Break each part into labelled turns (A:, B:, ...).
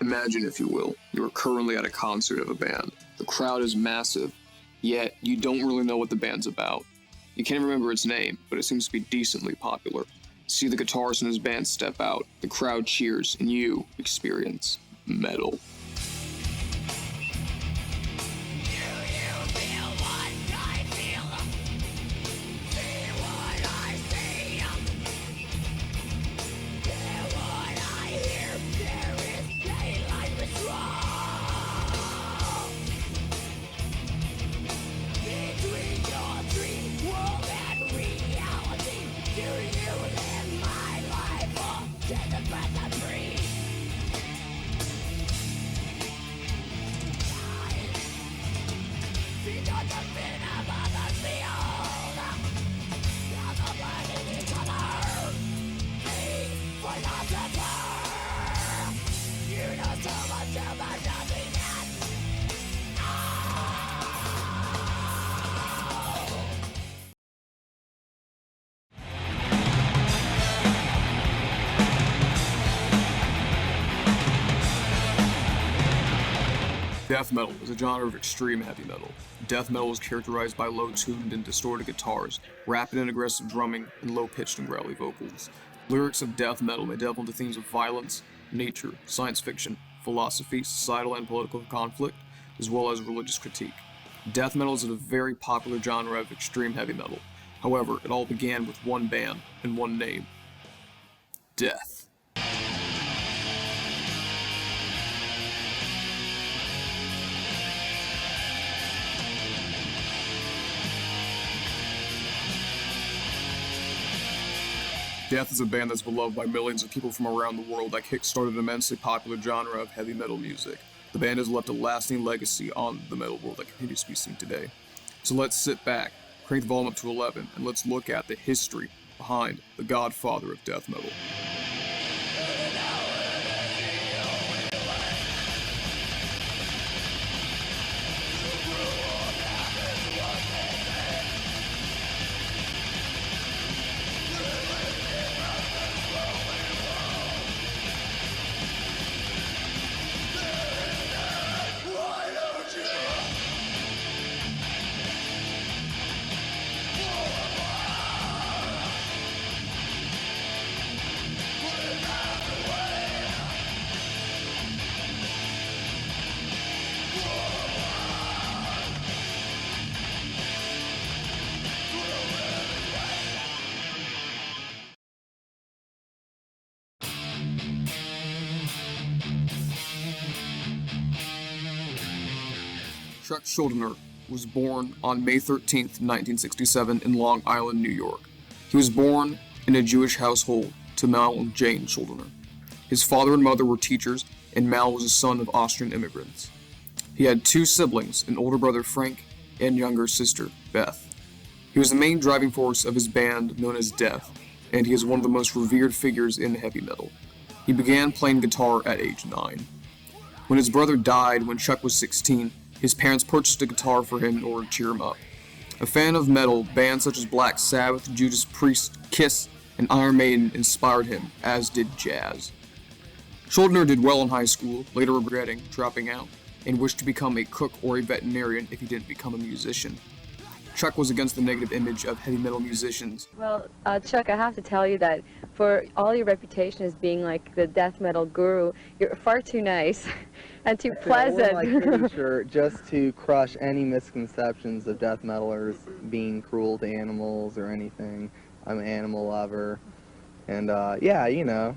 A: Imagine, if you will, you are currently at a concert of a band. The crowd is massive, yet you don't really know what the band's about. You can't remember its name, but it seems to be decently popular. See the guitarist and his band step out, the crowd cheers, and you experience metal. Death metal is a genre of extreme heavy metal. Death metal is characterized by low-tuned and distorted guitars, rapid and aggressive drumming, and low-pitched and growly vocals. Lyrics of death metal may delve into themes of violence, nature, science fiction, philosophy, societal and political conflict, as well as religious critique. Death metal is a very popular genre of extreme heavy metal. However, it all began with one band and one name: Death. Death is a band that's beloved by millions of people from around the world that kick-started an immensely popular genre of heavy metal music. The band has left a lasting legacy on the metal world that continues to be seen today. So let's sit back, crank the volume up to 11, and let's look at the history behind the Godfather of death metal. Chuck Schuldiner was born on May 13, 1967 in Long Island, New York. He was born in a Jewish household to Mal and Jane Schuldiner. His father and mother were teachers, and Mal was a son of Austrian immigrants. He had two siblings, an older brother Frank and younger sister Beth. He was the main driving force of his band known as Death, and he is one of the most revered figures in heavy metal. He began playing guitar at age 9. When his brother died when Chuck was 16, his parents purchased a guitar for him in order to cheer him up. A fan of metal, bands such as Black Sabbath, Judas Priest, Kiss, and Iron Maiden inspired him, as did jazz. Schuldiner did well in high school, later regretting dropping out, and wished to become a cook or a veterinarian if he didn't become a musician. Chuck was against the negative image of heavy metal musicians.
B: Well, Chuck, I have to tell you that for all your reputation as being like the death metal guru, you're far too nice and too pleasant.
C: I'm pretty sure just to crush any misconceptions of death metalers being cruel to animals or anything. I'm an animal lover, and yeah, you know,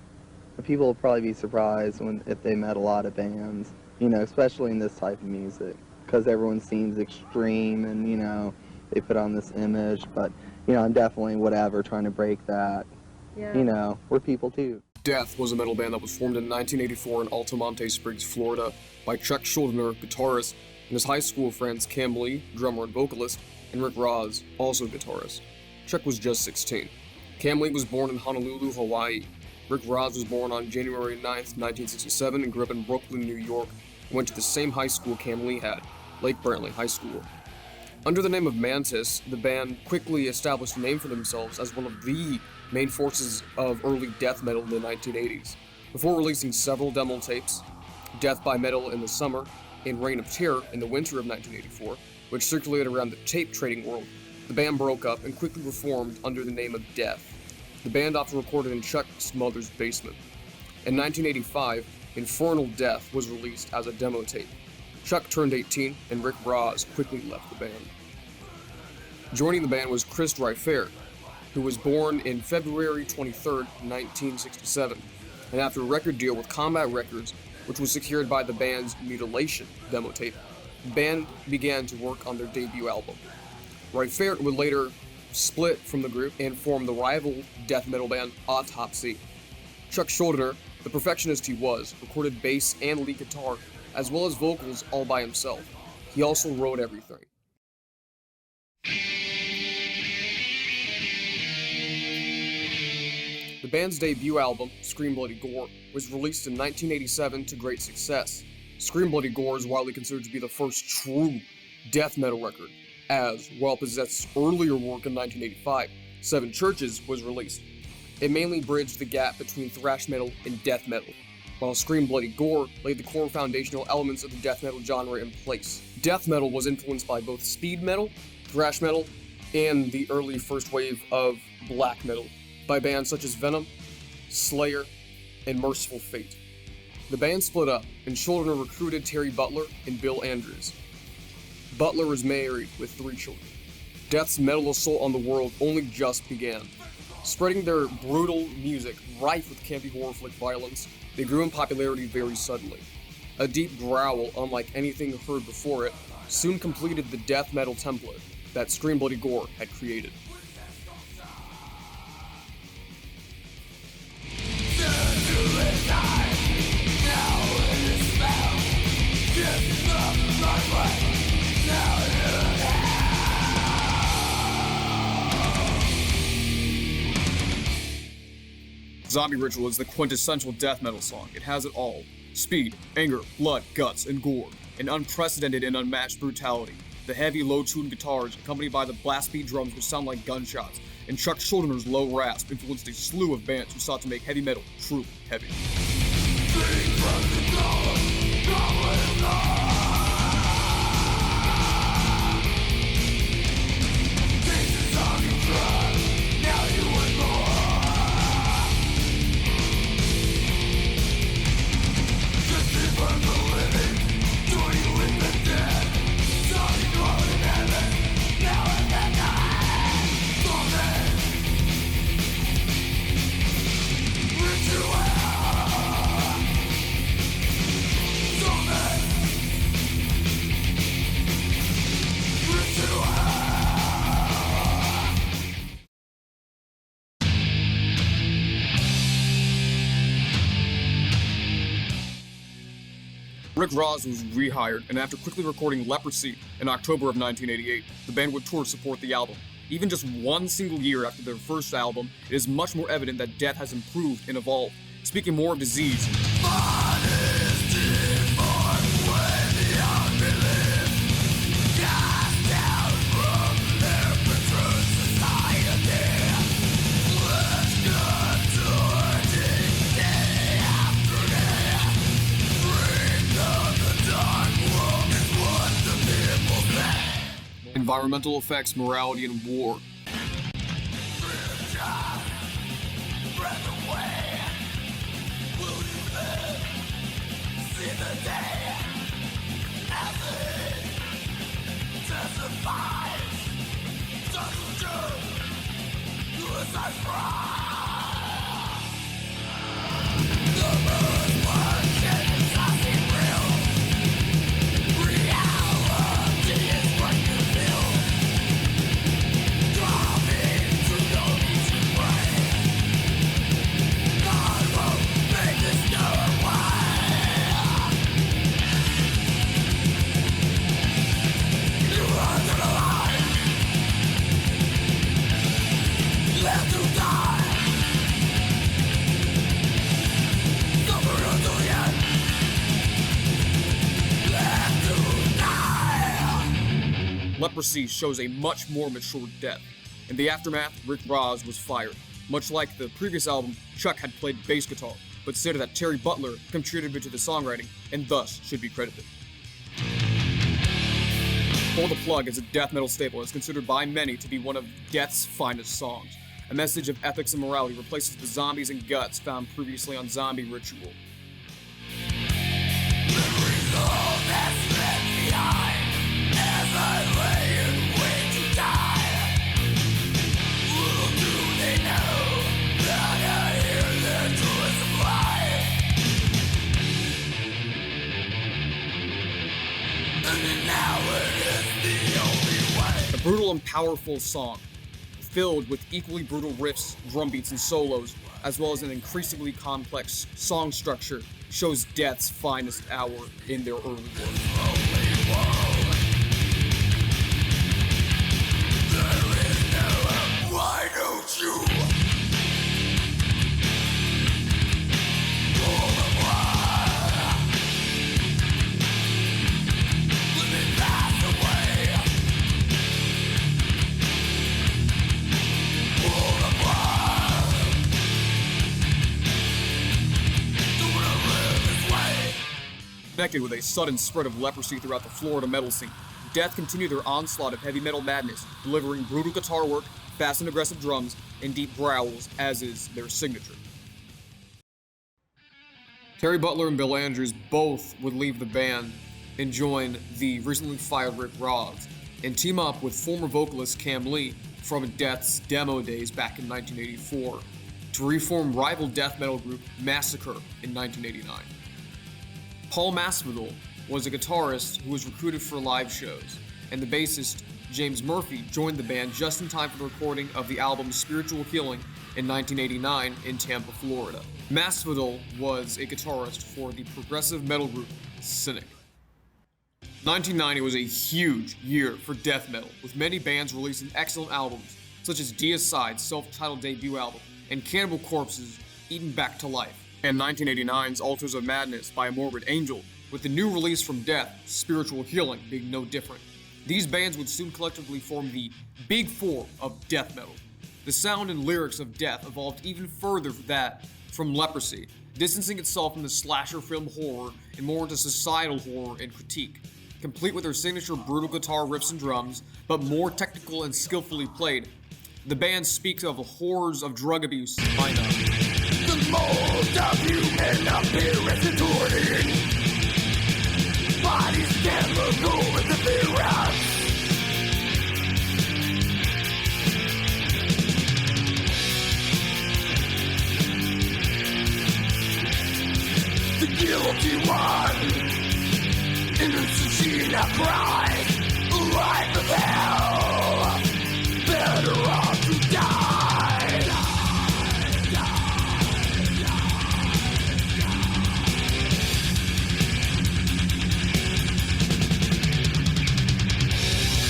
C: people will probably be surprised if they met a lot of bands, you know, especially in this type of music, because everyone seems extreme and, you know, they put on this image, but, you know, I'm definitely whatever, trying to break that.
B: Yeah.
C: You know, we're people too.
A: Death was a metal band that was formed in 1984 in Altamonte Springs, Florida, by Chuck Schuldiner, guitarist, and his high school friends Cam Lee, drummer and vocalist, and Rick Ross, also guitarist. Chuck was just 16. Cam Lee was born in Honolulu, Hawaii. Rick Ross was born on January 9th, 1967, and grew up in Brooklyn, New York, and went to the same high school Cam Lee had, Lake Brantley High School. Under the name of Mantis, the band quickly established a name for themselves as one of the main forces of early death metal in the 1980s. Before releasing several demo tapes, Death by Metal in the summer, and Reign of Terror in the winter of 1984, which circulated around the tape trading world, the band broke up and quickly reformed under the name of Death. The band often recorded in Chuck's mother's basement. In 1985, Infernal Death was released as a demo tape. Chuck turned 18, and Rick Ross quickly left the band. Joining the band was Chris Dryfair, who was born in February 23, 1967, and after a record deal with Combat Records, which was secured by the band's Mutilation demo tape, the band began to work on their debut album. Dryfair would later split from the group and form the rival death metal band Autopsy. Chuck Schuldiner, the perfectionist he was, recorded bass and lead guitar, as well as vocals all by himself. He also wrote everything. The band's debut album, Scream Bloody Gore, was released in 1987 to great success. Scream Bloody Gore is widely considered to be the first true death metal record, as, while Possessed's earlier work in 1985, Seven Churches, was released. It mainly bridged the gap between thrash metal and death metal, while Scream Bloody Gore laid the core foundational elements of the death metal genre in place. Death metal was influenced by both speed metal, thrash metal, and the early first wave of black metal, by bands such as Venom, Slayer, and Merciful Fate. The band split up, and Schuldiner recruited Terry Butler and Bill Andrews. Butler is married with 3 children. Death's metal assault on the world only just began. Spreading their brutal music, rife with campy horror flick violence, they grew in popularity very suddenly. A deep growl, unlike anything heard before it, soon completed the death metal template that Scream Bloody Gore had created. Zombie Ritual is the quintessential death metal song. It has it all. Speed, anger, blood, guts, and gore. An unprecedented and unmatched brutality. The heavy, low-tuned guitars, accompanied by the blast beat drums which sound like gunshots, and Chuck Schuldiner's low rasp influenced a slew of bands who sought to make heavy metal truly heavy. Rick Ross was rehired, and after quickly recording Leprosy in October of 1988, the band would tour to support the album. Even just one single year after their first album, it is much more evident that Death has improved and evolved. Speaking more of disease, environmental effects, morality, and war. Leprosy shows a much more mature Death. In the aftermath, Rick Ross was fired. Much like the previous album, Chuck had played bass guitar. but stated that Terry Butler contributed to the songwriting and thus should be credited. Pull the Plug is a death metal staple and is considered by many to be one of Death's finest songs. A message of ethics and morality replaces the zombies and guts found previously on Zombie Ritual. A brutal and powerful song, filled with equally brutal riffs, drum beats, and solos, as well as an increasingly complex song structure, shows Death's finest hour in their early work. Why don't you? Connected with a sudden spread of leprosy throughout the Florida metal scene, Death continued their onslaught of heavy metal madness, delivering brutal guitar work, fast and aggressive drums, and deep growls, as is their signature. Terry Butler and Bill Andrews both would leave the band and join the recently fired Rick Rods, and team up with former vocalist Cam Lee from Death's demo days back in 1984 to reform rival death metal group Massacre in 1989. Paul Masvidal was a guitarist who was recruited for live shows, and the bassist James Murphy joined the band just in time for the recording of the album Spiritual Healing in 1989 in Tampa, Florida. Masvidal was a guitarist for the progressive metal group Cynic. 1990 was a huge year for death metal, with many bands releasing excellent albums, such as Deicide's self-titled debut album and Cannibal Corpse's Eaten Back to Life, and 1989's Altars of Madness by Morbid Angel, with the new release from Death, Spiritual Healing, being no different. These bands would soon collectively form the Big Four of death metal. The sound and lyrics of Death evolved even further from Leprosy, distancing itself from the slasher film horror and more into societal horror and critique. Complete with their signature brutal guitar riffs and drums, but more technical and skillfully played, the band speaks of the horrors of drug abuse. The mold of human appearance enduring, bodies chemical interference. The guilty one, innocent she not cries, life of hell, better off to die.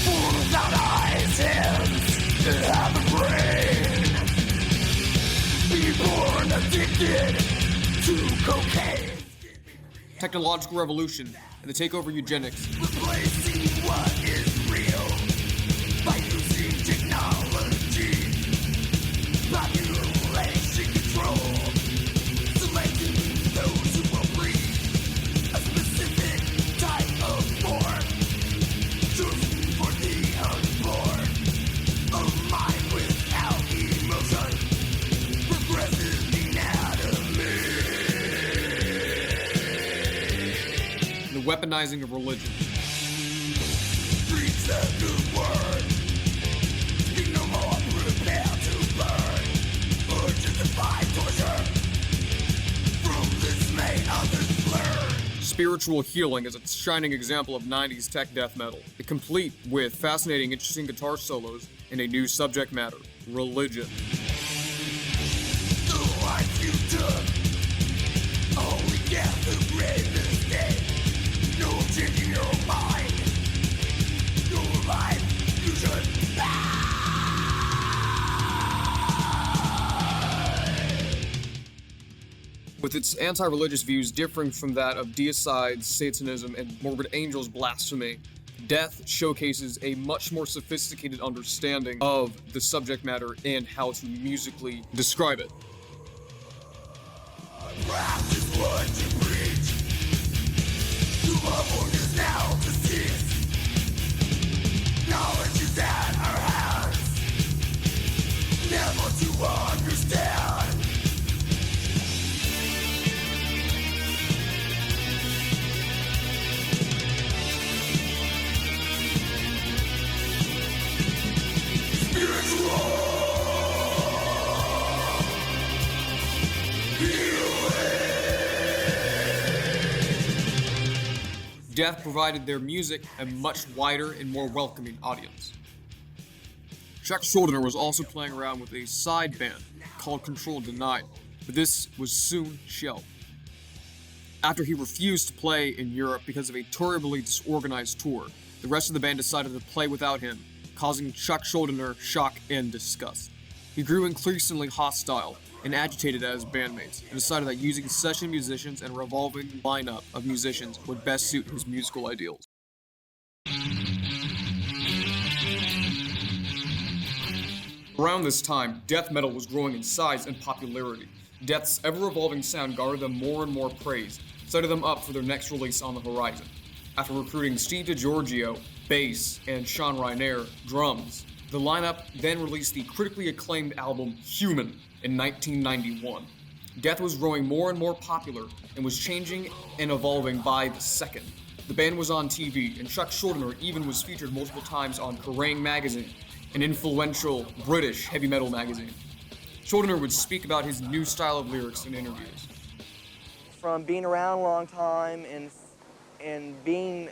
A: Without eyes, hands, and have a brain, be born addicted to cocaine. Technological revolution and the takeover eugenics. Replacing what is real by using technology, population control, selecting those who will breed a specific type of form, chosen for the unborn, a mind without emotion, progressive anatomy. The weaponizing of religion. Preach the good word. Speak no more, prepare to burn. Or justify torture. From this may others learn. Spiritual Healing is a shining example of 90s tech death metal, complete with fascinating, interesting guitar solos and a new subject matter, religion. The life you took, only death who grave this day. No changing your mind. Your life you should die. With its anti-religious views differing from that of deicide, Satanism, and Morbid Angel's blasphemy, Death showcases a much more sophisticated understanding of the subject matter and how to musically describe it. Death provided their music a much wider and more welcoming audience. Chuck Schuldiner was also playing around with a side band called Control Denied, but this was soon shelved. After he refused to play in Europe because of a terribly disorganized tour, the rest of the band decided to play without him, causing Chuck Schuldiner shock and disgust. He grew increasingly hostile and agitated at his bandmates, and decided that using session musicians and a revolving lineup of musicians would best suit his musical ideals. Around this time, death metal was growing in size and popularity. Death's ever-evolving sound garnered them more and more praise, setting them up for their next release on the horizon. After recruiting Steve DiGiorgio, bass, and Sean Reiner, drums, the lineup then released the critically acclaimed album Human in 1991. Death was growing more and more popular and was changing and evolving by the second. The band was on TV, and Chuck Schuldiner even was featured multiple times on Kerrang! Magazine, an influential British heavy metal magazine. Schuldiner would speak about his new style of lyrics in interviews.
C: From being around a long time and being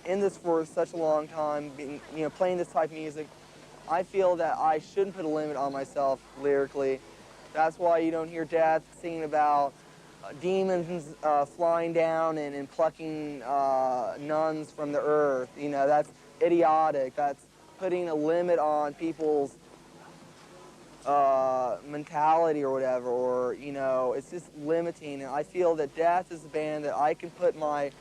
C: in this for such a long time, playing this type of music, I feel that I shouldn't put a limit on myself lyrically. That's why you don't hear Death singing about demons flying down and plucking nuns from the earth. That's idiotic. That's putting a limit on people's mentality or whatever, or, it's just limiting. And I feel that Death is a band that I can put my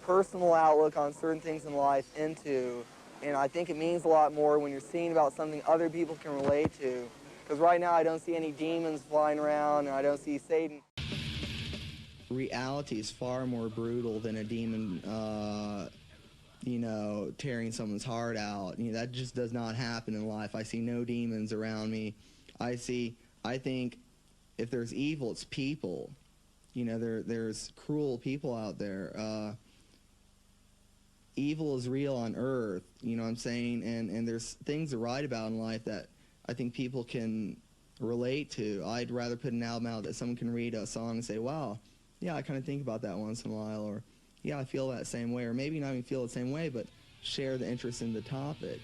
C: personal outlook on certain things in life into, and I think it means a lot more when you're singing about something other people can relate to. Because right now I don't see any demons flying around, and I don't see Satan. Reality is far more brutal than a demon, tearing someone's heart out. That just does not happen in life. I see no demons around me. I think if there's evil, it's people. There's cruel people out there. Evil is real on earth, you know what I'm saying? And there's things to write about in life that I think people can relate to. I'd rather put an album out that someone can read a song and say, wow, yeah, I kind of think about that once in a while, or yeah, I feel that same way, or maybe not even feel the same way, but share the interest in the topic.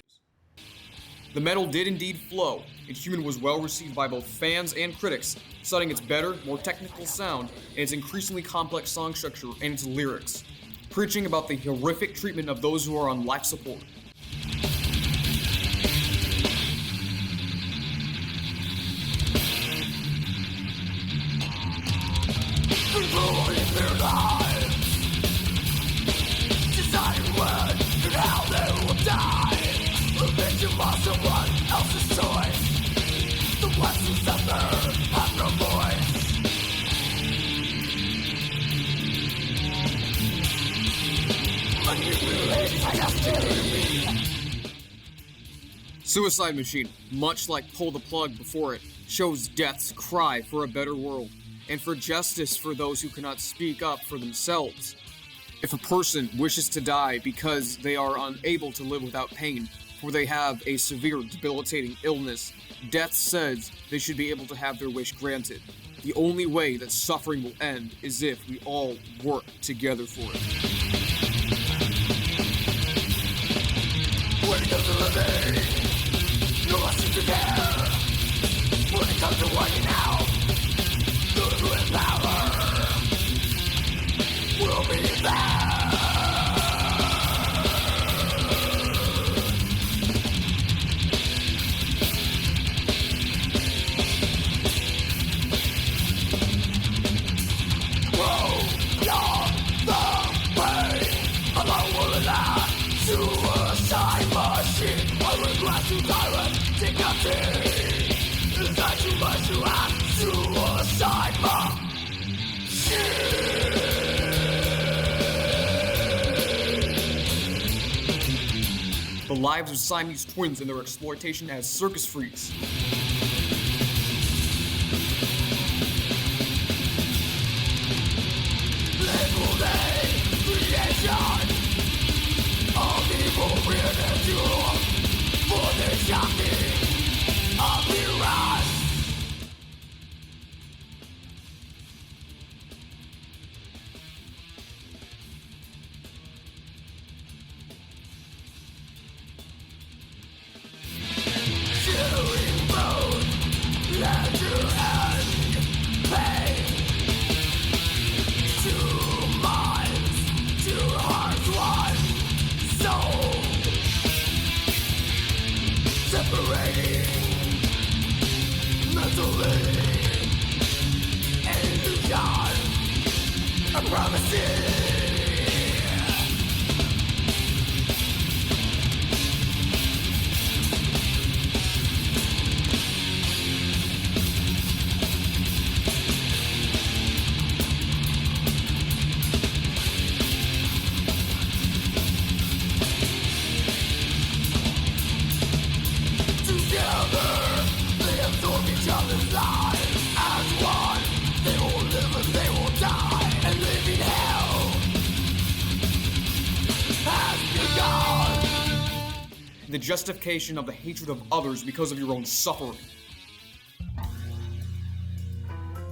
A: The metal did indeed flow, and Human was well received by both fans and critics, citing its better, more technical sound, and its increasingly complex song structure and its lyrics, preaching about the horrific treatment of those who are on life support. Suicide Machine, much like Pull the Plug before it, shows Death's cry for a better world, and for justice for those who cannot speak up for themselves. If a person wishes to die because they are unable to live without pain, or they have a severe debilitating illness, Death says they should be able to have their wish granted. The only way that suffering will end is if we all work together for it. When it comes to living, no one seems to care. When it comes to winding out, those who have power will be there. Suicide machine, I regret to die with dignity. Is that too much to ask? Suicide machine. The lives of Siamese twins and their exploitation as circus freaks. The justification of the hatred of others because of your own suffering.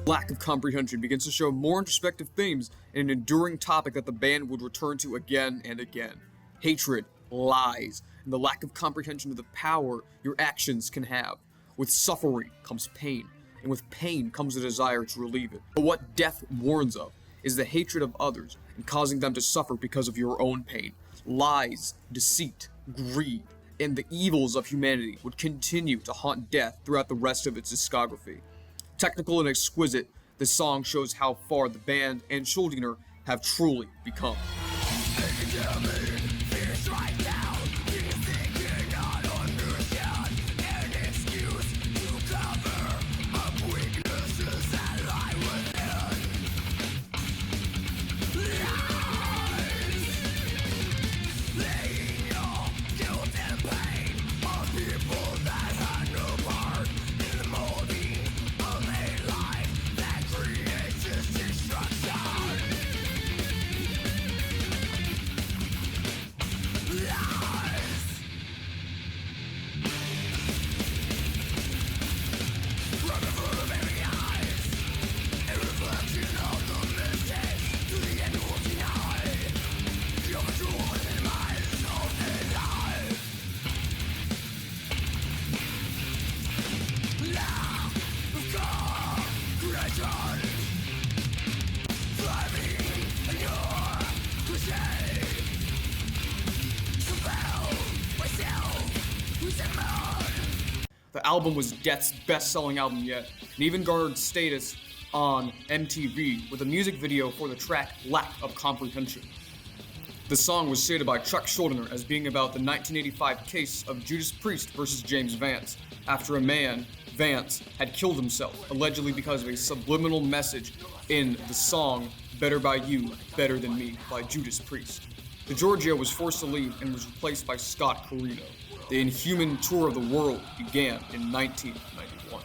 A: Lack of comprehension begins to show more introspective themes and an enduring topic that the band would return to again and again. Hatred, lies, and the lack of comprehension of the power your actions can have. With suffering comes pain, and with pain comes a desire to relieve it. But what death warns of is the hatred of others and causing them to suffer because of your own pain. Lies, deceit, greed, and the evils of humanity would continue to haunt death throughout the rest of its discography. Technical and exquisite, this song shows how far the band and Schuldiner have truly become. The album was Death's best-selling album yet, and even garnered status on MTV with a music video for the track Lack of Comprehension. The song was stated by Chuck Schuldiner as being about the 1985 case of Judas Priest versus James Vance, after a man, Vance, had killed himself, allegedly because of a subliminal message in the song Better by You, Better Than Me by Judas Priest. DiGiorgio was forced to leave and was replaced by Scott Carino. The Inhuman tour of the world began in 1991.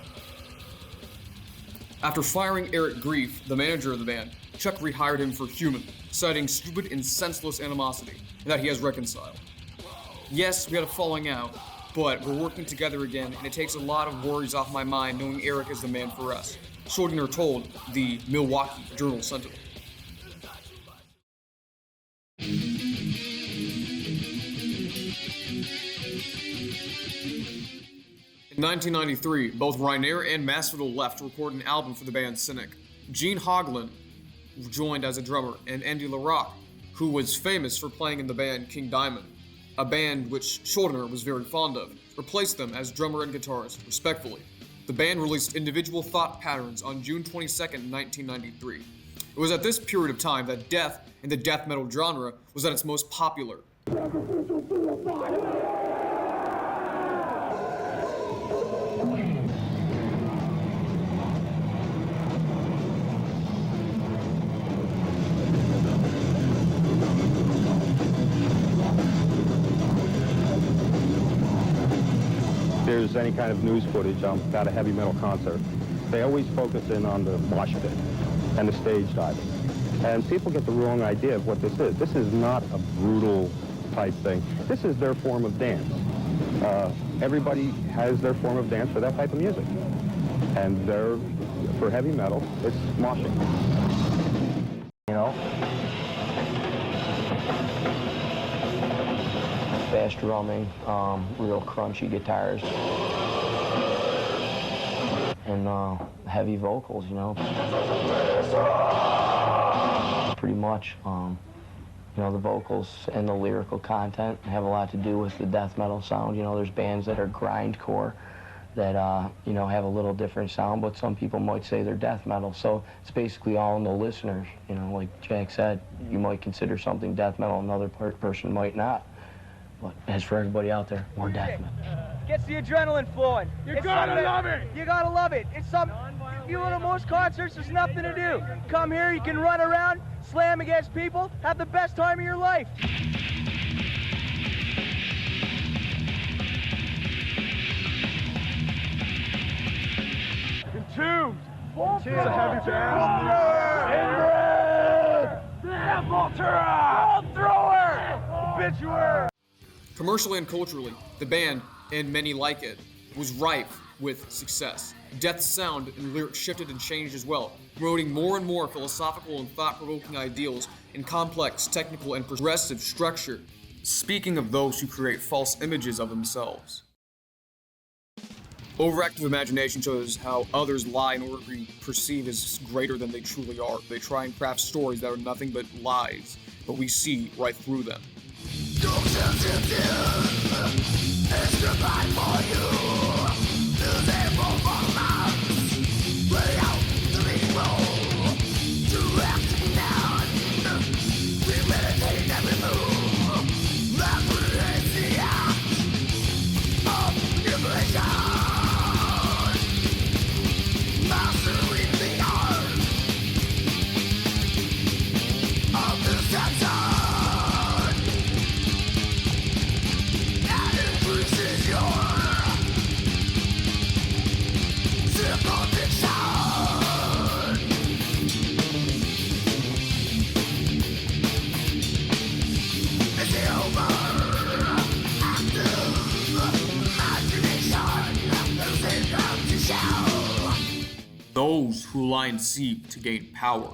A: After firing Eric Grief, the manager of the band, Chuck rehired him for Human, citing stupid and senseless animosity, and that he has reconciled. Yes, we had a falling out, but we're working together again, and it takes a lot of worries off my mind knowing Eric is the man for us, Schuldiner told the Milwaukee Journal-Sentinel. In 1993, both Rainier and Masvidal left to record an album for the band Cynic. Gene Hoglan joined as a drummer, and Andy LaRocque, who was famous for playing in the band King Diamond, a band which Schuldiner was very fond of, replaced them as drummer and guitarist, respectively. The band released Individual Thought Patterns on June 22, 1993. It was at this period of time that death in the death metal genre was at its most popular.
D: there's any kind of news footage about a heavy metal concert, they always focus in on the mosh pit and the stage diving. And people get the wrong idea of what this is. This is not a brutal type thing. This is their form of dance. Everybody has their form of dance for that type of music. And for heavy metal, it's moshing.
E: You know? Fast drumming, real crunchy guitars, and heavy vocals, you know? Pretty much, you know, the vocals and the lyrical content have a lot to do with the death metal sound. You know, there's bands that are grindcore that, you know, have a little different sound, but some people might say they're death metal. So it's basically all in the listeners. You know, like Jack said, you might consider something death metal, another person might not. But as for everybody out there, we're death metal.
F: Gets the adrenaline flowing. You gotta love it. You gotta love it. It's something. If you go to most concerts, there's nothing to do. Come here, you can run around, slam against people, have the best time of your life. Entombed. It's a heavy band. Sepultura. Thrower. Obituary.
A: Commercially and culturally, the band, and many like it, was rife with success. Death's sound and lyrics shifted and changed as well, promoting more and more philosophical and thought-provoking ideals in complex, technical, and progressive structure. Speaking of those who create false images of themselves. Overactive imagination shows how others lie in order to be perceived as greater than they truly are. They try and craft stories that are nothing but lies, but we see right through them. Those who lie and seek to gain power.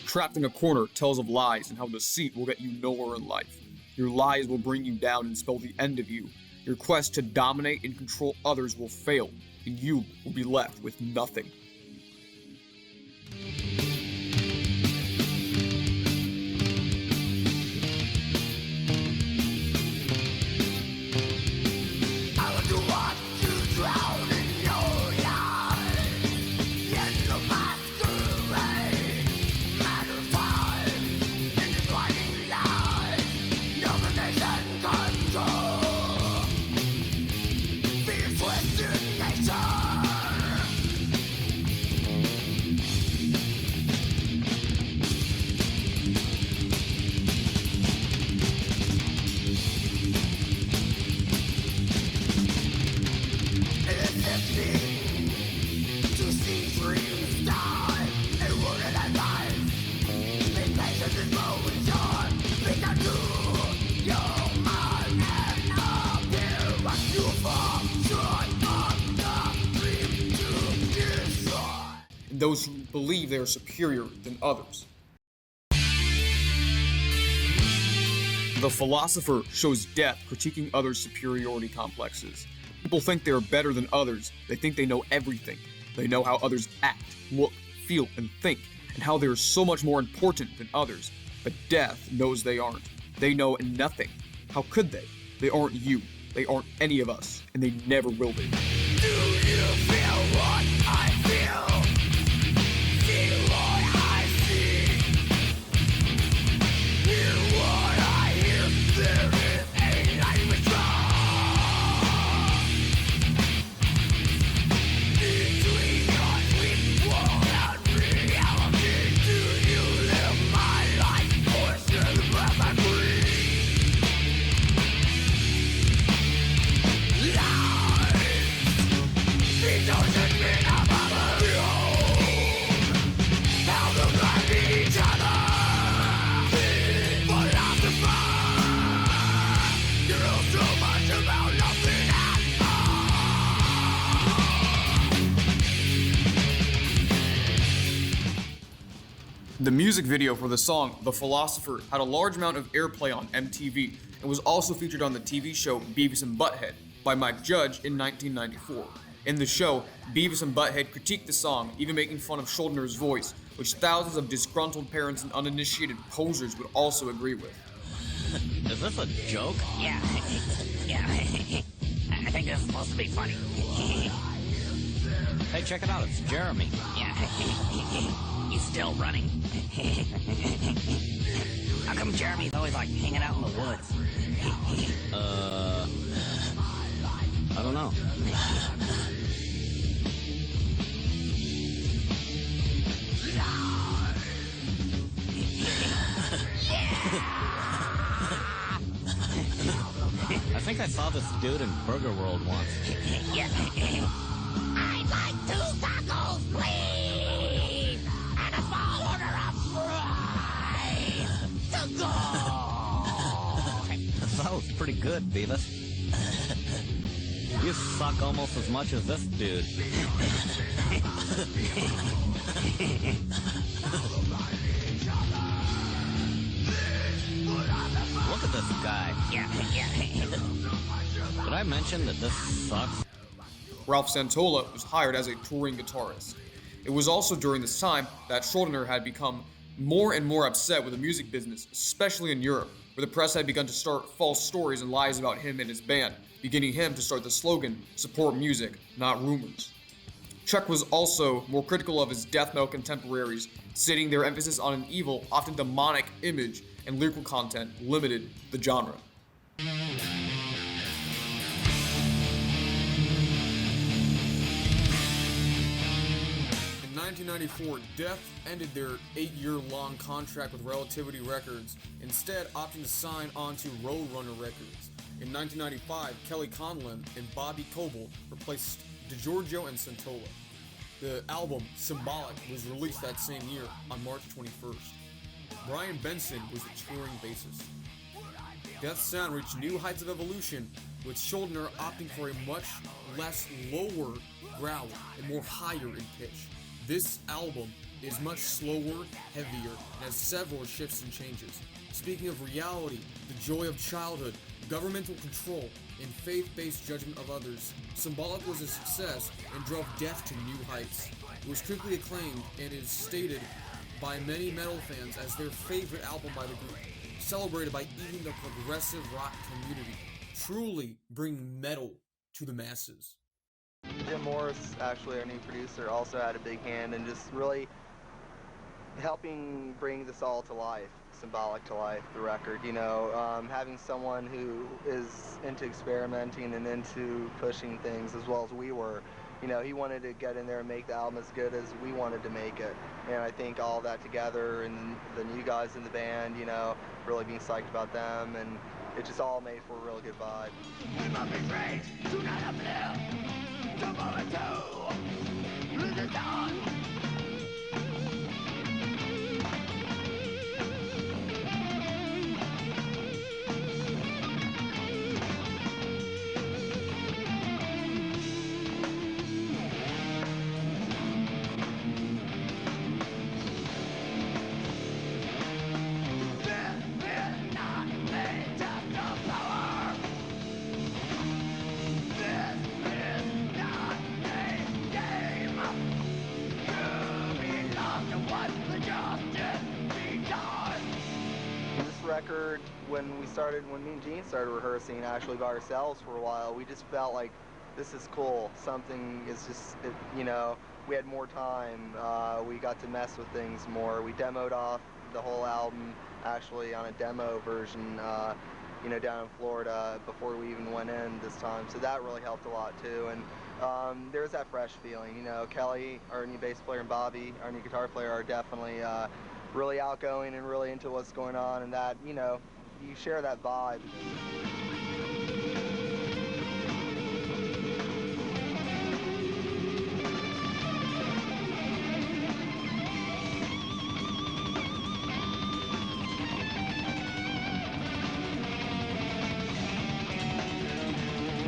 A: Trapped in a corner tells of lies and how deceit will get you nowhere in life. Your lies will bring you down and spell the end of you. Your quest to dominate and control others will fail, and you will be left with nothing. And those who believe they are superior than others. The philosopher shows death critiquing others' superiority complexes. People think they are better than others. They think they know everything. They know how others act, look, feel, and think, and how they are so much more important than others. But death knows they aren't. They know nothing. How could they? They aren't you. They aren't any of us, and they never will be.
G: Do you feel what I feel? See what I see? Hear what I hear? There is a light withdrawal between your sweet world and reality. Do you live my life or
A: The music video for the song The Philosopher had a large amount of airplay on MTV and was also featured on the TV show Beavis and Butthead by Mike Judge in 1994. In the show, Beavis and Butthead critiqued the song, even making fun of Schuldiner's voice, which thousands of disgruntled parents and uninitiated posers would also agree with.
H: Is this a joke?
I: Yeah. Yeah. I think it's supposed to be funny.
H: Hey, check it out. It's Jeremy.
I: Yeah. He's still running. How come Jeremy's always like hanging out in the woods?
H: I don't know. I think I saw this dude in Burger World once.
I: Yeah. I'd like 2 tacos, please, and a small order of fries to go.
H: That was pretty good, Beavis. You suck almost as much as this dude. Look at this guy.
I: Yeah.
H: Did I mention that this sucks?
A: Ralph Santola was hired as a touring guitarist. It was also during this time that Schuldiner had become more and more upset with the music business, especially in Europe, where the press had begun to start false stories and lies about him and his band, beginning him to start the slogan, "Support music, not rumors." Chuck was also more critical of his death metal contemporaries, stating their emphasis on an evil, often demonic image and lyrical content limited the genre. In 1994, Death ended their 8-year-long contract with Relativity Records, instead opting to sign on to Roadrunner Records. In 1995, Kelly Conlon and Bobby Coble replaced DiGiorgio and Santola. The album, Symbolic, was released that same year on March 21st. Brian Benson was the touring bassist. Death's sound reached new heights of evolution, with Schuldiner opting for a much less lower growl and more higher in pitch. This album is much slower, heavier, and has several shifts and changes. Speaking of reality, the joy of childhood, governmental control, and faith-based judgment of others, Symbolic was a success and drove Death to new heights. It was critically acclaimed and is stated by many metal fans as their favorite album by the group, celebrated by even the progressive rock community, truly bringing metal to the masses.
C: Jim Morris, actually our new producer, also had a big hand in just really helping bring this all to life, Symbolic to life, the record. You know, having someone who is into experimenting and into pushing things as well as we were. You know, he wanted to get in there and make the album as good as we wanted to make it. And I think all that together and the new guys in the band, you know, really being psyched about them, and it just all made for a really good vibe.
G: We must be brave, do not uplift, tomorrow too, lose the dawn.
C: Record, when me and Gene started rehearsing actually by ourselves for a while, we just felt like this is cool. Something is just, you know, we had more time. We got to mess with things more. We demoed off the whole album actually on a demo version, you know, down in Florida before we even went in this time. So that really helped a lot too. And there's that fresh feeling, you know. Kelly, our new bass player, and Bobby, our new guitar player, are definitely really outgoing and really into what's going on, and that, you know, you share that vibe.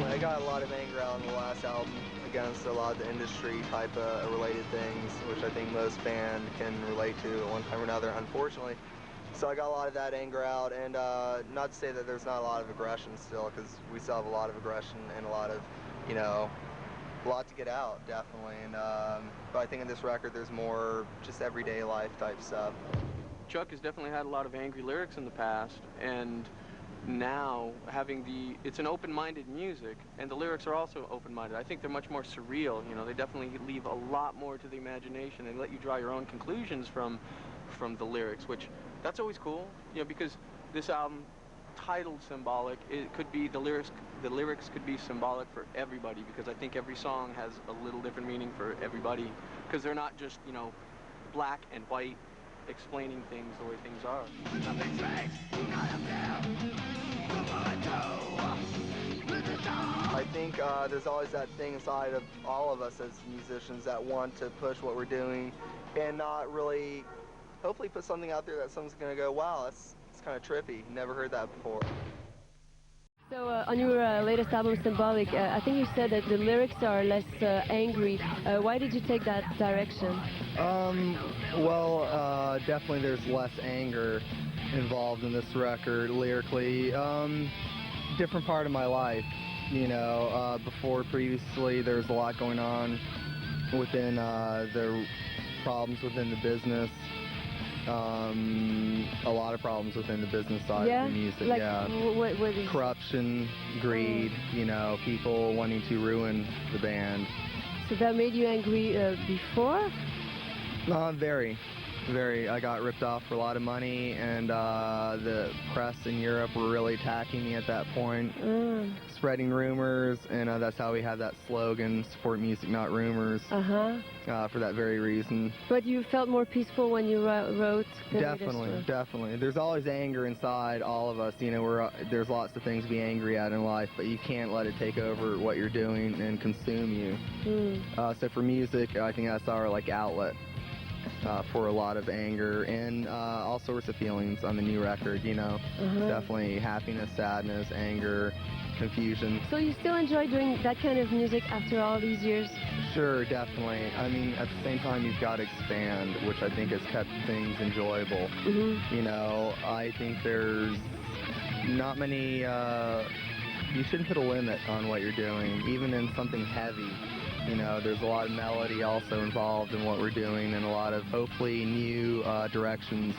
C: I got a lot of anger out on the last album against a lot of the industry type of related things, which I think most band can relate to at one time or another, unfortunately. So I got a lot of that anger out, and not to say that there's not a lot of aggression still, because we still have a lot of aggression and a lot of, you know, a lot to get out, definitely. And but I think in this record there's more just everyday life type stuff.
J: Chuck has definitely had a lot of angry lyrics in the past, and now it's an open-minded music, and the lyrics are also open-minded. I think they're much more surreal, you know, they definitely leave a lot more to the imagination. They let you draw your own conclusions from the lyrics, which that's always cool, you know, because this album, titled Symbolic, it could be, the lyrics could be symbolic for everybody, because I think every song has a little different meaning for everybody, because they're not just, you know, black and white explaining things the way things are.
C: I think there's always that thing inside of all of us as musicians that want to push what we're doing and not really, hopefully put something out there that someone's going to go, wow, that's kind of trippy, never heard that before.
B: So on your latest album, Symbolic, I think you said that the lyrics are less angry. Why did you take that direction?
C: Well, definitely there's less anger involved in this record lyrically. Different part of my life, you know. Previously, there was a lot going on within the problems within the business. A lot of problems within the business side of the music,
B: like, what is...
C: Corruption, greed, you know, people wanting to ruin the band.
B: So that made you angry before?
C: Very. I got ripped off for a lot of money, and the press in Europe were really attacking me at that point, spreading rumors, and that's how we had that slogan, support music, not rumors, for that very reason.
B: But you felt more peaceful when you wrote the
C: Definitely. There's always anger inside all of us, you know, there's lots of things to be angry at in life, but you can't let it take over what you're doing and consume you. So for music, I think that's our, like, outlet. For a lot of anger and all sorts of feelings on the new record, you know. Definitely happiness, sadness, anger, confusion.
B: So you still enjoy doing that kind of music after all these years?
C: Sure, definitely. I mean, at the same time, you've got to expand, which I think has kept things enjoyable. You know, I think there's not many, you shouldn't put a limit on what you're doing, even in something heavy. You know, there's a lot of melody also involved in what we're doing, and a lot of hopefully new directions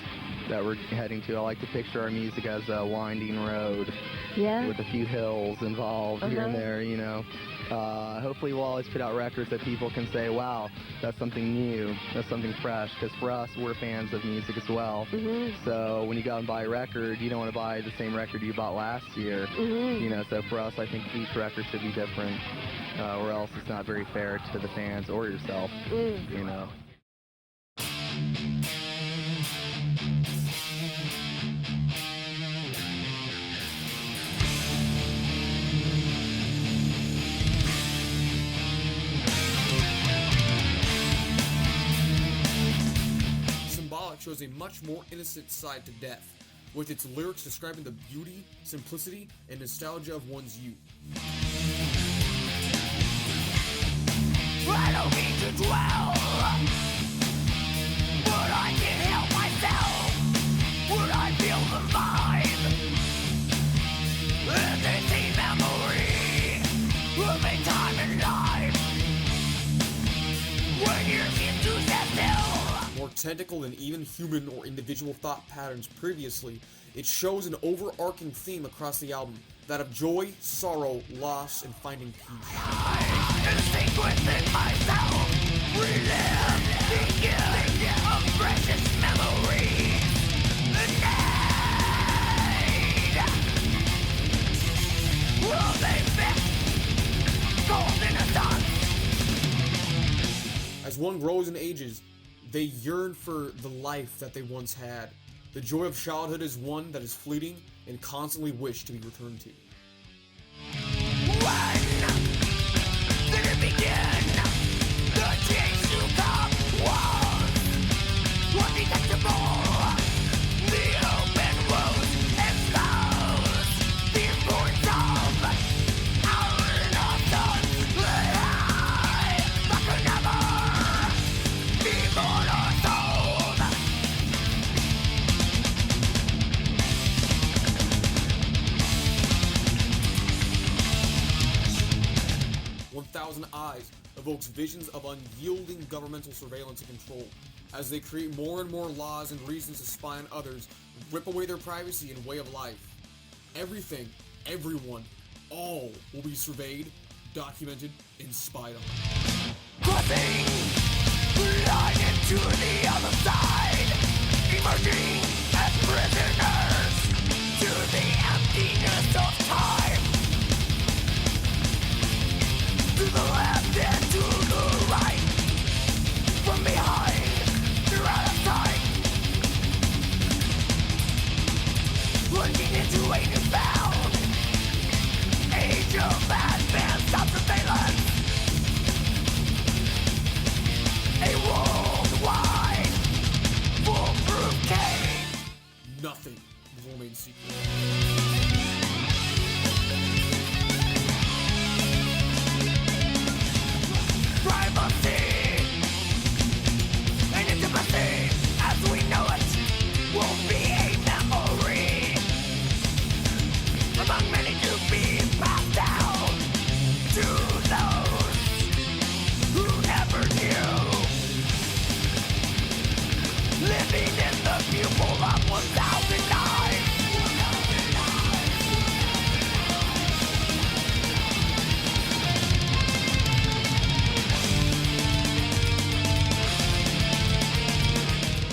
C: that we're heading to. I like to picture our music as a winding road with a few hills involved here and there, you know. Hopefully we'll always put out records that people can say, wow, that's something new, that's something fresh, because for us, we're fans of music as well. So when you go and buy a record, you don't want to buy the same record you bought last year. You know, so for us, I think each record should be different, or else it's not very fair to the fans or yourself, you know.
A: Symbolic shows a much more innocent side to death, with its lyrics describing the beauty, simplicity, and nostalgia of one's youth.
I: I don't mean to dwell, but I can't help myself when I feel the vibe. And it's a memory of a time in life when you're into still.
A: More technical than even human or individual thought patterns previously, it shows an overarching theme across the album, that of joy, sorrow, loss, and finding peace.
I: Instinct within myself, relive the gift of precious memories. The night of a fixed golden sun.
A: As one grows and ages, they yearn for the life that they once had. The joy of childhood is one that is fleeting and constantly wish to be returned to.
I: When did it begin? The change to come was undetectable. The open wounds exposed the importance of our innocence.
A: eyes evokes visions of unyielding governmental surveillance and control, as they create more and more laws and reasons to spy on others, rip away their privacy and way of life. Everything, everyone, all will be surveyed, documented, and spied on.
G: Crossing the line into the other side, emerging as prisoners to the emptiness of time. To the left and to the right, from behind, you're out of sight. Plunging into a newfound age of advanced self-surveillance. A worldwide foolproof cage.
A: Nothing will remain secret.
G: Privacy and intimacy as we know it will be a memory among many to be passed down to those who never knew. Living in the pupil of 1,000 eyes.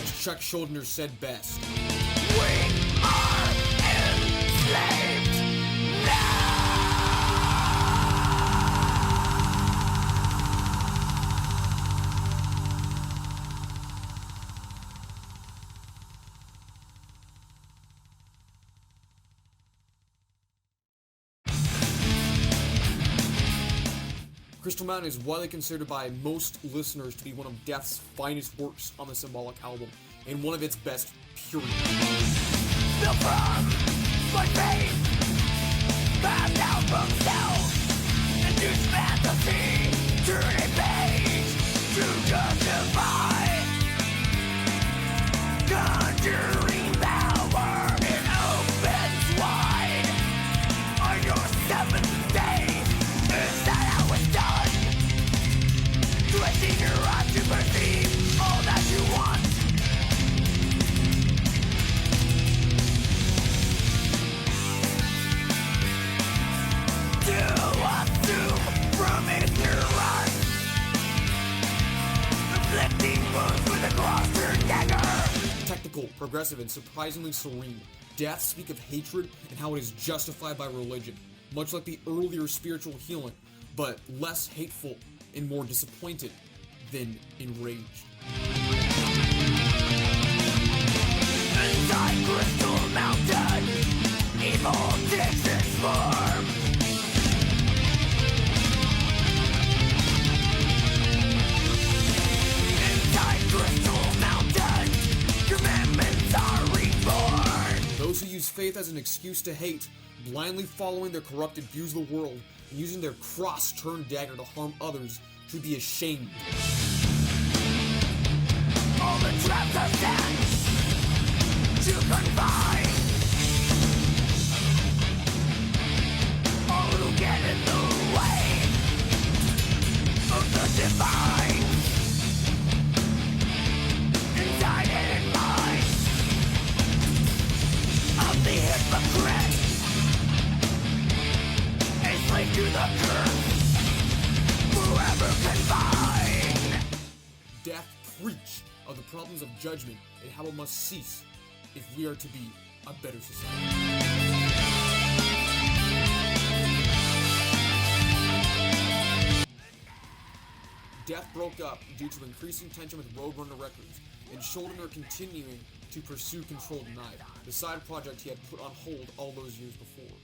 A: As Chuck Schuldiner said best,
G: We are enslaved now.
A: Crystal Mountain is widely considered by most listeners to be one of Death's finest works on the Symbolic album, and one of its best, period.
G: Built from my faith, passed out from self, induced fantasy, turn a page to justify. Conjuring power, it opens wide. On your seventh day, is that how it's done? Twisting your eyes to perceive all that you want. To assume from ignorance, inflicting wounds with a cross-turned dagger.
A: Technical, progressive, and surprisingly serene, Death speak of hatred and how it is justified by religion, much like the earlier spiritual healing, but less hateful and more disappointed than enraged.
G: Inside Crystal Mountain, evil takes its form. Inside Crystal Mountain, commandments are reborn.
A: Those who use faith as an excuse to hate, blindly following their corrupted views of the world, and using their cross-turned dagger to harm others, should be ashamed.
G: All the traps are set to confine all who get in the way of the divine. Inside and in mind of the hypocrite, a slave to the curse, forever confined.
A: Death preach of the problems of judgment and how it must cease if we are to be a better society. Death broke up due to increasing tension with Roadrunner Records, and Schuldiner continuing to pursue Control Denied, the side project he had put on hold all those years before.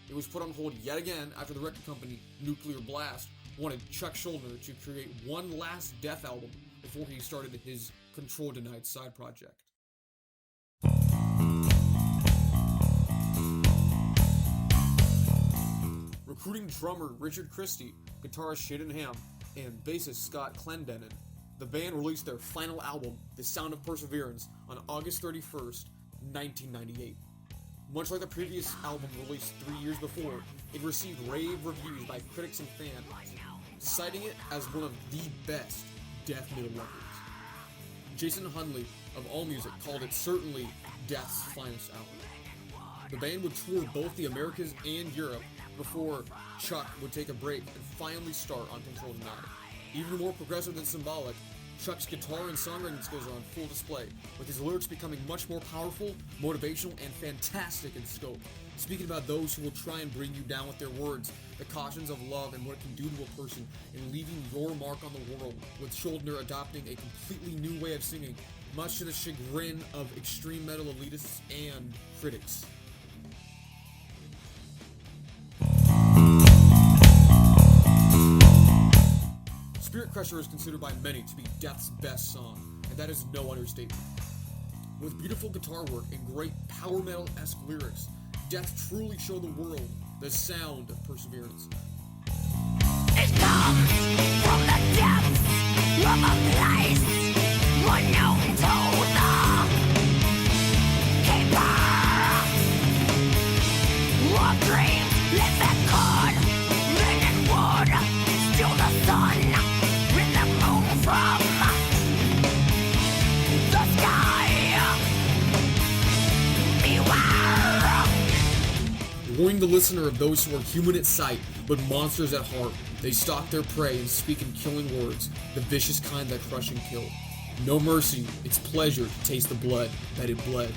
A: It was put on hold yet again after the record company Nuclear Blast wanted Chuck Schuldiner to create one last Death album before he started his Control Denied side project. Recruiting drummer Richard Christie, guitarist Shaden Ham, and bassist Scott Clendenin, the band released their final album, The Sound of Perseverance, on August 31st, 1998. Much like the previous album released 3 years before, it received rave reviews by critics and fans. citing it as one of the best death metal records. Jason Hundley of AllMusic called it certainly Death's finest album. The band would tour both the Americas and Europe before Chuck would take a break and finally start on Controlled Denied. Even more progressive than Symbolic, Chuck's guitar and songwriting skills are on full display, with his lyrics becoming much more powerful, motivational, and fantastic in scope. Speaking about those who will try and bring you down with their words, the cautions of love and what it can do to a person, and leaving your mark on the world, with Schuldiner adopting a completely new way of singing, much to the chagrin of extreme metal elitists and critics. Spirit Crusher is considered by many to be Death's best song, and that is no understatement. With beautiful guitar work and great power metal-esque lyrics, Death truly showed the world the sound of perseverance.
I: It comes from the depths of a place unknown to the keeper of dreams. Live that could, live and would, steal the sun with the moon from the sky. Beware.
A: Warning the listener of those who are human at sight, but monsters at heart. They stalk their prey and speak in killing words, the vicious kind that crush and kill. No mercy, it's pleasure to taste the blood that it bled.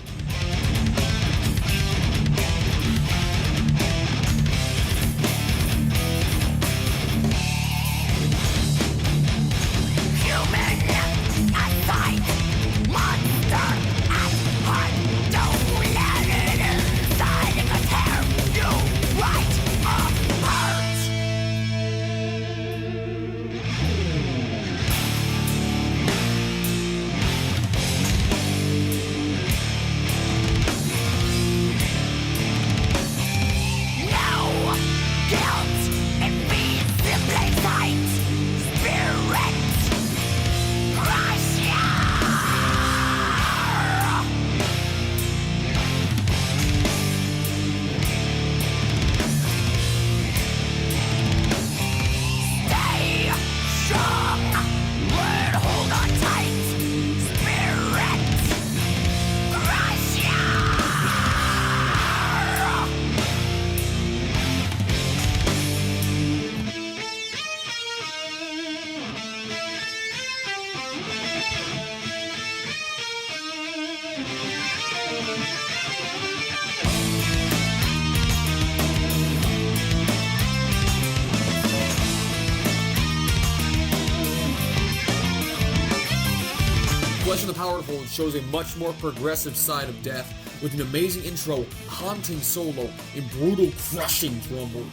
A: Flesh of the Powerful shows a much more progressive side of Death, with an amazing intro, haunting solo, and brutal crushing drum work.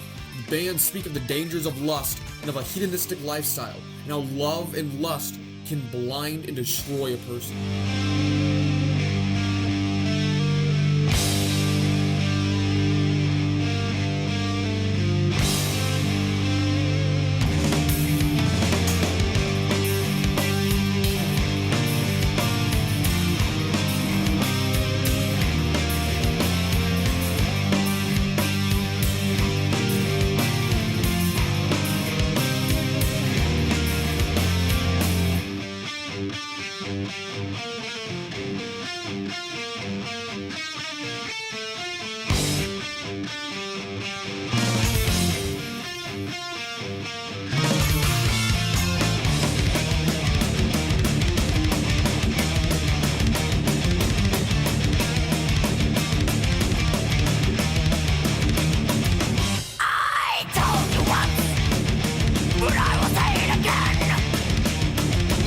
A: The band speak of the dangers of lust and of a hedonistic lifestyle, and how love and lust can blind and destroy a person.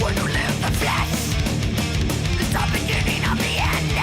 I: When you live the flesh, it's the beginning of the end.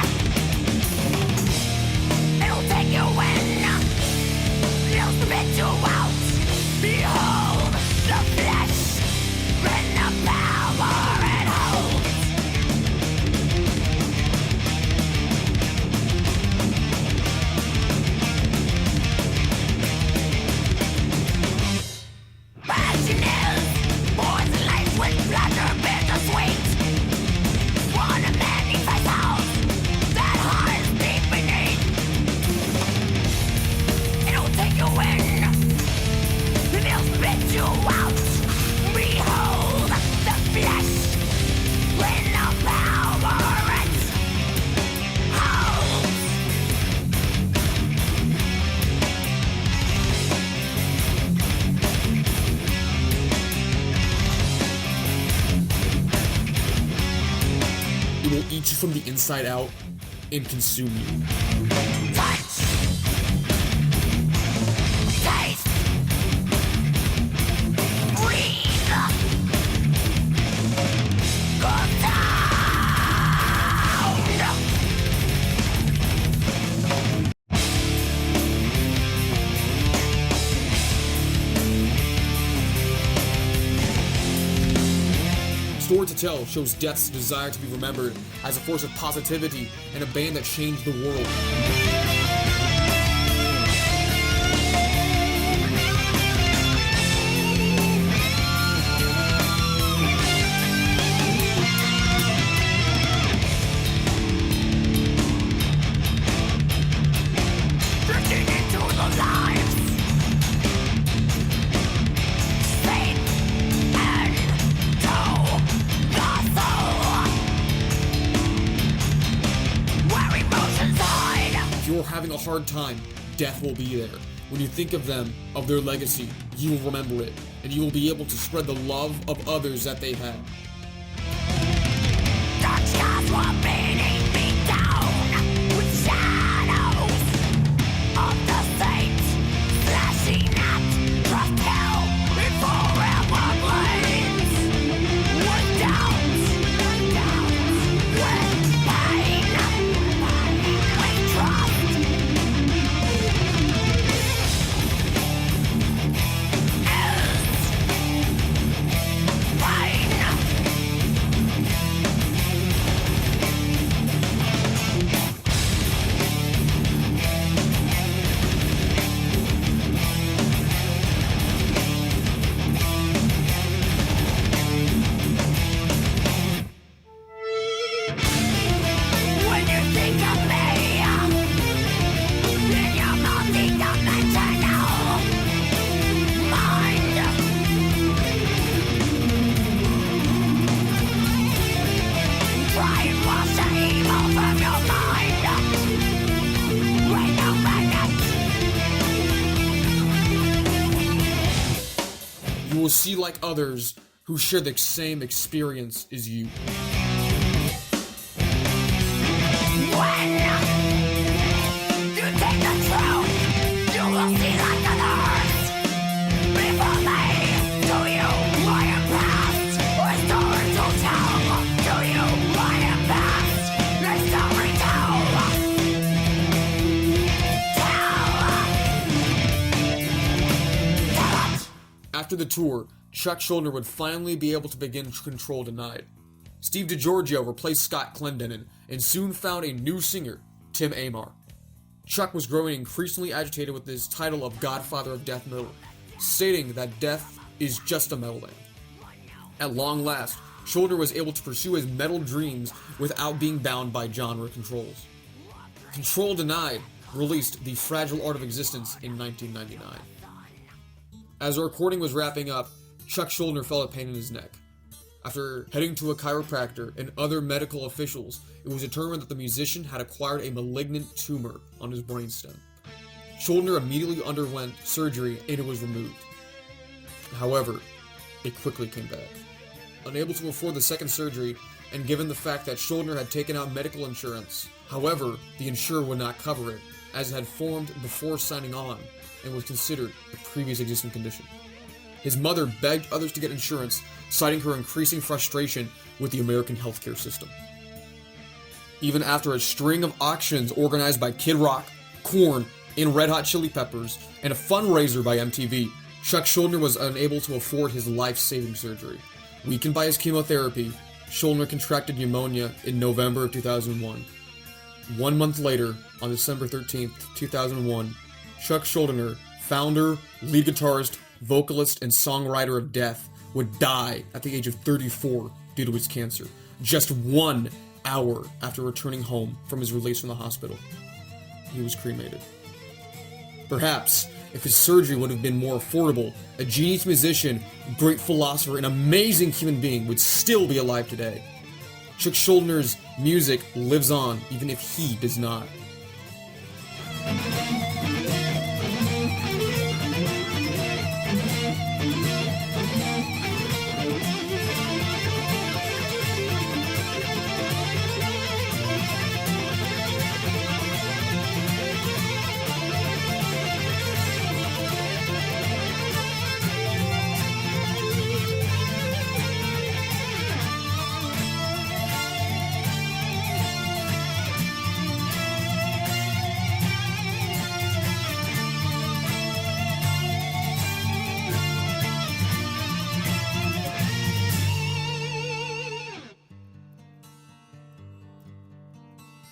A: it will eat you from the inside out and consume you.
I: Touch. Taste. Breathe. Go down.
A: Story to Tell shows Death's desire to be remembered as a force of positivity and a band that changed the world.
I: Drifting into the lives. Faith and toe. The soul. Where emotions hide.
A: If you're having a hard time, Death will be there. When you think of them, of their legacy, you will remember it, and you will be able to spread the love of others that they had.
I: Dark skies were beating me down with shadows of the saints flashing at the hell in forever blades. With doubts, with pain, with trust. Pain. When you think of me, in your multi-dimensional mind, try and wash the evil from your mind. When you forget,
A: You will see like others who share the same experience as you.
I: when you take the truth, you will see like others. Before me, to you I am past. A story to tell. To you I am past. A story to tell. Tell it.
A: After the tour, Chuck Schuldiner would finally be able to begin Control Denied. Steve DiGiorgio replaced Scott Clendenin and soon found a new singer, Tim Amar. Chuck was growing increasingly agitated with his title of Godfather of Death Metal, stating that death is just a metal band. At long last, Schuldiner was able to pursue his metal dreams without being bound by genre controls. Control Denied released The Fragile Art of Existence in 1999. As the recording was wrapping up, Chuck Schuldiner felt a pain in his neck. After heading to a chiropractor and other medical officials, it was determined that the musician had acquired a malignant tumor on his brainstem. Schuldiner immediately underwent surgery and it was removed. However, it quickly came back. Unable to afford the second surgery, and given the fact that Schuldiner had taken out medical insurance, however, the insurer would not cover it, as it had formed before signing on, and was considered a previous existing condition. His mother begged others to get insurance, citing her increasing frustration with the American healthcare system. Even after a string of auctions organized by Kid Rock, Korn, and Red Hot Chili Peppers, and a fundraiser by MTV, Chuck Schuldiner was unable to afford his life-saving surgery. Weakened by his chemotherapy, Schuldiner contracted pneumonia in November of 2001. 1 month later, on December 13th, 2001, Chuck Schuldiner, founder, lead guitarist, vocalist, and songwriter of Death, would die at the age of 34 due to his cancer, just 1 hour after returning home from his release from the hospital. He was cremated. Perhaps, if his surgery would have been more affordable, a genius musician, great philosopher, and amazing human being would still be alive today. Chuck Schuldiner's music lives on even if he does not.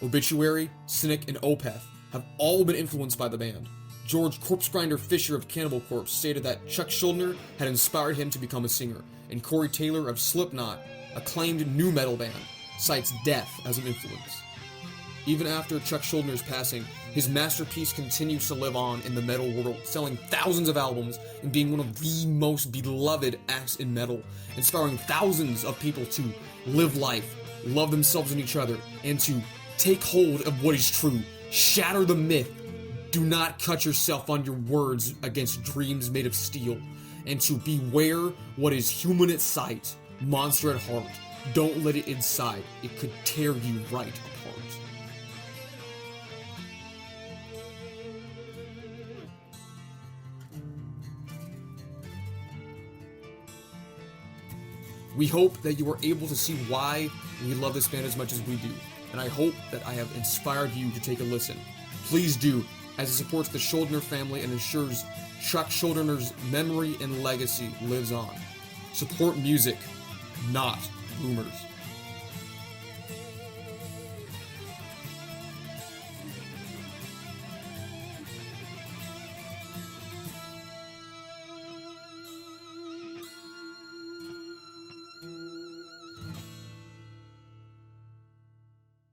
A: Obituary, Cynic, and Opeth have all been influenced by the band. George Corpsegrinder Fisher of Cannibal Corpse stated that Chuck Schuldiner had inspired him to become a singer, and Corey Taylor of Slipknot, acclaimed nu metal band, cites death as an influence. Even after Chuck Schuldiner's passing, his masterpiece continues to live on in the metal world, selling thousands of albums and being one of the most beloved acts in metal, inspiring thousands of people to live life, love themselves and each other, and to take hold of what is true, shatter the myth, do not cut yourself on your words against dreams made of steel, and to beware what is human at sight, monster at heart. Don't let it inside, it could tear you right apart. We hope that you are able to see why we love this band as much as we do, and I hope that I have inspired you to take a listen. Please do, as it supports the Schuldiner family and ensures Chuck Schuldiner's memory and legacy lives on. Support music, not rumors.